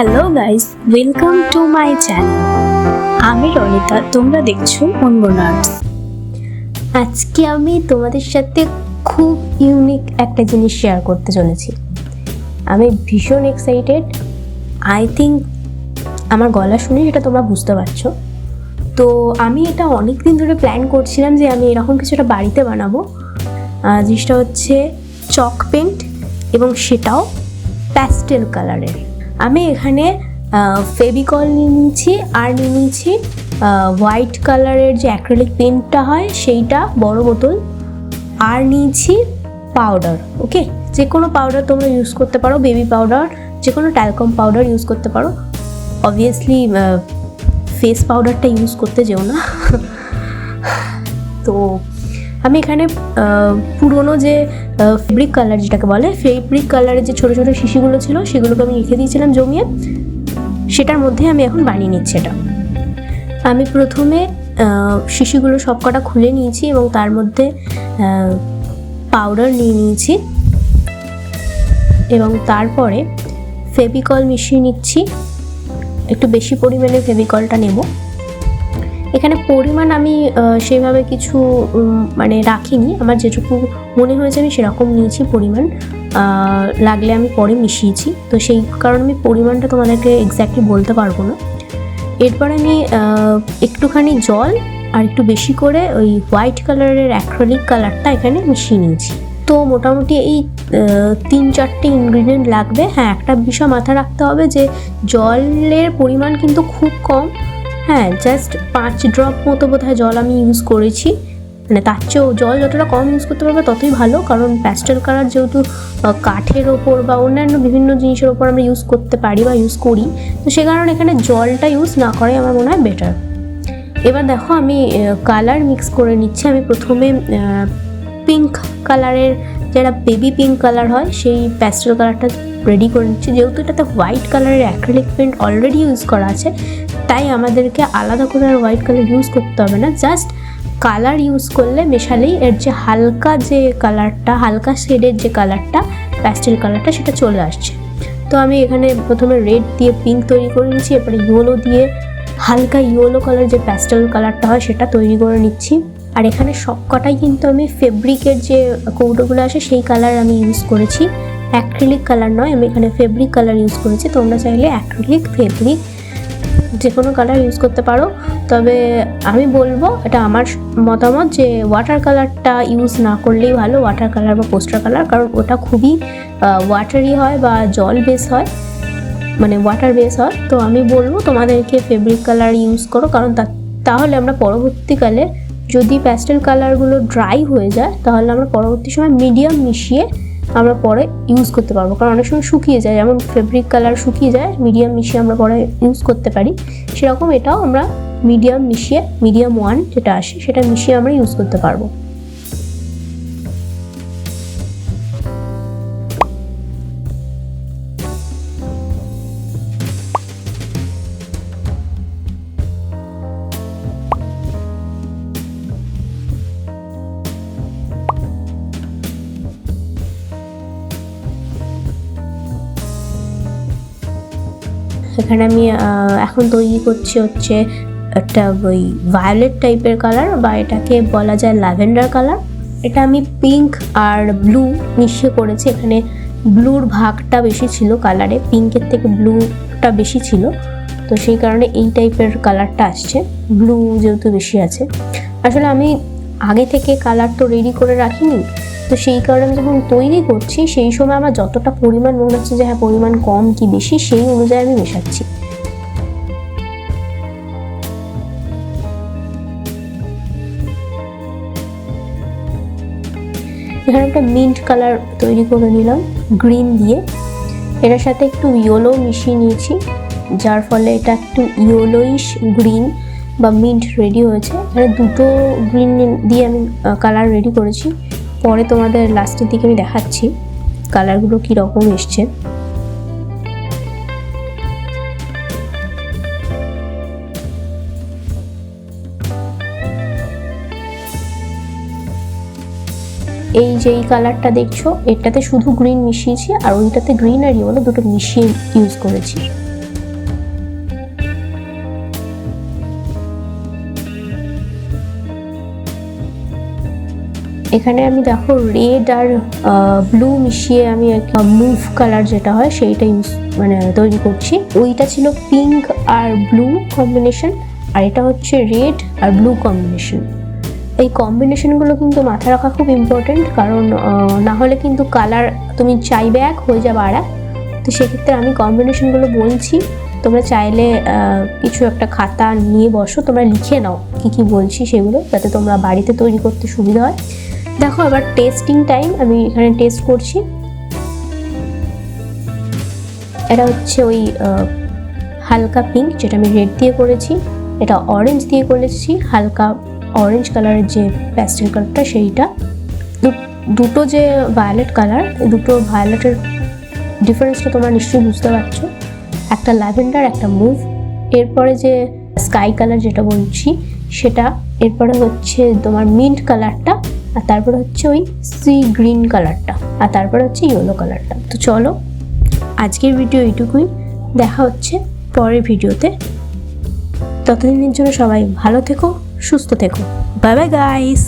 Hello guys, welcome to my channel. আমি রনিতা, তোমরা দেখছো unmonarts। আজকে আমি তোমাদের সাথে খুব ইউনিক একটা জিনিস শেয়ার করতে চলেছি। আমি ভীষণ এক্সাইটেড। আই থিঙ্ক আমার গলা শুনে সেটা তোমরা বুঝতে পারছো। তো আমি এটা অনেক দিন ধরে প্ল্যান করছিলাম যে আমি এরকম কিছু একটা বাড়িতে বানাবো। জিনিসটা হচ্ছে চক পেন্ট, এবং সেটাও প্যাস্টেল কালারের। আমি এখানে ফেভিকল নিয়ে নিয়েছি, আর নিয়ে নিয়েছি হোয়াইট কালারের যে অ্যাক্রিলিক পেন্টটা হয় সেইটা বড় বোতল, আর নিয়েছি পাউডার। ওকে, যে কোনো পাউডার তোমরা ইউজ করতে পারো, বেবি পাউডার, যে কোনো ট্যালকম পাউডার ইউজ করতে পারো। অবভিয়াসলি ফেস পাউডারটা ইউজ করতে যেও না। তো আমি এখানে পুরোনো যে ফেব্রিক কালার যেটাকে বলে, ফেব্রিক কালারের যে ছোটো ছোটো শিশিগুলো ছিল সেগুলোকে আমি রেখে দিয়েছিলাম জমিয়ে, সেটার মধ্যে আমি এখন বানিয়ে নিচ্ছি এটা। আমি প্রথমে শিশিগুলো সব কটা খুলে নিয়েছি এবং তার মধ্যে পাউডার নিয়ে নিয়েছি, এবং তারপরে ফেভিকল মিশিয়ে নিচ্ছি। একটু বেশি পরিমাণে ফেভিকলটা নেব। এখানে পরিমাণ আমি সেভাবে কিছু মানে রাখিনি, আমার যেটুকু মনে হয়েছে আমি সেরকম নিয়েছি পরিমাণ, লাগলে আমি পরে মিশিয়েছি, তো সেই কারণে আমি পরিমাণটা তোমাদেরকে এক্স্যাক্টলি বলতে পারবো না। এরপর আমি একটুখানি জল আর একটু বেশি করে ওই হোয়াইট কালারের অ্যাক্রিলিক কালারটা এখানে মিশিয়ে নিয়েছি। তো মোটামুটি এই 3-4টে ইনগ্রিডিয়েন্ট লাগবে। হ্যাঁ, একটা বিষয় মাথায় রাখতে হবে যে জলের পরিমাণ কিন্তু খুব কম। হ্যাঁ, জাস্ট 5 ড্রপ মতো বোধহয় জল আমি ইউজ করেছি। মানে তার চেয়েও জল যতটা কম ইউজ করতে পারবে ততই ভালো, কারণ প্যাস্টেল কালার যেহেতু কাঠের ওপর বা অন্যান্য বিভিন্ন জিনিসের ওপর আমরা ইউজ করতে পারি বা ইউজ করি, তো সে কারণে এখানে জলটা ইউজ না করাই আমার মনে হয় বেটার। এবার দেখো আমি কালার মিক্স করে নিচ্ছি। আমি প্রথমে পিঙ্ক কালারের, যেটা বেবি পিঙ্ক কালার হয়, সেই প্যাস্টেল কালারটা রেডি করে নিচ্ছি। যেহেতু এটাতে হোয়াইট কালারের অ্যাক্রিলিক পেন্ট অলরেডি ইউজ করা আছে, তাই আমাদেরকে আলাদা করে আর হোয়াইট কালার ইউজ করতে হবে না। জাস্ট কালার ইউজ করলে মেশালেই এর যে হালকা যে কালারটা, হালকা শেডের যে কালারটা, প্যাস্টেল কালারটা, সেটা চলে আসছে। তো আমি এখানে প্রথমে রেড দিয়ে পিঙ্ক তৈরি করে নিচ্ছি, এরপরে ইয়েলো দিয়ে হালকা ইয়েলো কালার যে প্যাস্টেল কালারটা হয় সেটা তৈরি করে নিচ্ছি। আর এখানে সবকটাই কিন্তু আমি ফেব্রিকের যে কৌটোগুলো আসে সেই কালার আমি ইউজ করেছি, অ্যাক্রিলিক কালার নয়। আমি এখানে ফেব্রিক কালার ইউজ করেছি। তোমরা চাইলে অ্যাক্রিলিক, ফেব্রিক যে কোনো কালার ইউজ করতে পারো, তবে আমি বলবো, এটা আমার মতামত, যে ওয়াটার কালারটা ইউজ না করলেই ভালো, ওয়াটার কালার বা পোস্টার কালার, কারণ ওটা খুবই ওয়াটারি হয় বা জল বেস হয়, মানে ওয়াটার বেস হয়। তো আমি বলবো তোমাদেরকে ফেব্রিক কালার ইউজ করো, কারণ তাহলে আমরা পরবর্তীকালে যদি প্যাস্টেল কালারগুলো ড্রাই হয়ে যায়, তাহলে আমরা পরবর্তী সময় মিডিয়াম মিশিয়ে আমরা পরে ইউজ করতে পারবো, কারণ অনেক সময় শুকিয়ে যায়, যেমন ফেব্রিক কালার শুকিয়ে যায়, মিডিয়াম মিশিয়ে আমরা পরে ইউজ করতে পারি। সেরকম এটাও আমরা মিডিয়াম মিশিয়ে, মিডিয়াম 1 যেটা আসে সেটা মিশিয়ে আমরা ইউজ করতে পারবো। এখানে আমি এখন তৈরি করছি হচ্ছে একটা ওই ভায়োলেট টাইপের কালার, বা এটাকে বলা যায় ল্যাভেন্ডার কালার। এটা আমি পিঙ্ক আর ব্লু মিশিয়ে করেছি। এখানে ব্লুর ভাগটা বেশি ছিল কালারে, পিঙ্কের থেকে ব্লুটা বেশি ছিল, তো সেই কারণে এই টাইপের কালারটা আসছে, ব্লু যেহেতু বেশি আছে। আসলে আমি আগে থেকে কালার তো রেডি করে রাখিনি, তো সেই কারণে আমি যখন তৈরি করছি সেই সময় আমার যতটা পরিমাণ মনে হচ্ছে যে হ্যাঁ পরিমাণ কম কি বেশি, সেই অনুযায়ী আমি মেশাচ্ছি। এখানে একটা মিন্ট কালার তৈরি করে নিলাম গ্রিন দিয়ে, এটার সাথে একটু ইয়েলো মিশিয়ে নিয়েছি, যার ফলে এটা একটু ইয়েলোইশ গ্রিন বা মিন্ট রেডি হয়েছে। এখানে দুটো গ্রিন দিয়ে আমি কালার রেডি করেছি, পরে তোমাদের লাস্টের দিকে আমি দেখাচ্ছি কালারগুলো কীরকম এসছে। এই যে এই কালারটা দেখছো, এটাতে শুধু গ্রিন মিশিয়েছি, আর ওইটাতে গ্রিন আর ইয়েলো দুটো মিশিয়ে ইউজ করেছি। এখানে আমি দেখো রেড আর ব্লু মিশিয়ে আমি মুভ কালার যেটা হয় সেইটা তৈরি করছি। ওইটা ছিল পিঙ্ক আর ব্লু কম্বিনেশন, আর এটা হচ্ছে রেড আর ব্লু কম্বিনেশন। এই কম্বিনেশনগুলো কিন্তু মাথায় রাখা খুব ইম্পর্টেন্ট, কারণ না হলে কিন্তু কালার তুমি চাইবে এক হয়ে যাবে আর এক। তো সেক্ষেত্রে আমি কম্বিনেশনগুলো বলছি, তোমরা চাইলে কিছু একটা খাতা নিয়ে বসো, তোমরা লিখে নাও কি কি বলছি সেগুলো, যাতে তোমরা বাড়িতে তৈরি করতে সুবিধা হয়। দেখো এবার টেস্টিং টাইম, আমি এখানে টেস্ট করছি। এটা হচ্ছে ওই হালকা পিঙ্ক যেটা আমি রেড দিয়ে করেছি, এটা অরেঞ্জ দিয়ে করেছি, হালকা অরেঞ্জ কালারের যে প্যাস্টেল কালারটা সেইটা। দুটো যে ভায়োলেট কালার, দুটো ভায়োলেটের ডিফারেন্সটা তোমরা নিশ্চয়ই বুঝতে পারছো, একটা ল্যাভেন্ডার একটা মুভ। এরপরে যে স্কাই কালার যেটা বলছি সেটা, এরপরে হচ্ছে তোমার মিন্ট কালারটা, আর তারপরে হচ্ছে ওই সি গ্রিন কালারটা, আর তারপরে হচ্ছে ইয়েলো কালারটা। তো চলো আজকের ভিডিও এইটুকুই, দেখা হচ্ছে পরের ভিডিওতে। ততদিনের জন্য সবাই ভালো থেকো, সুস্থ থেকো, বাই বাই গাইস।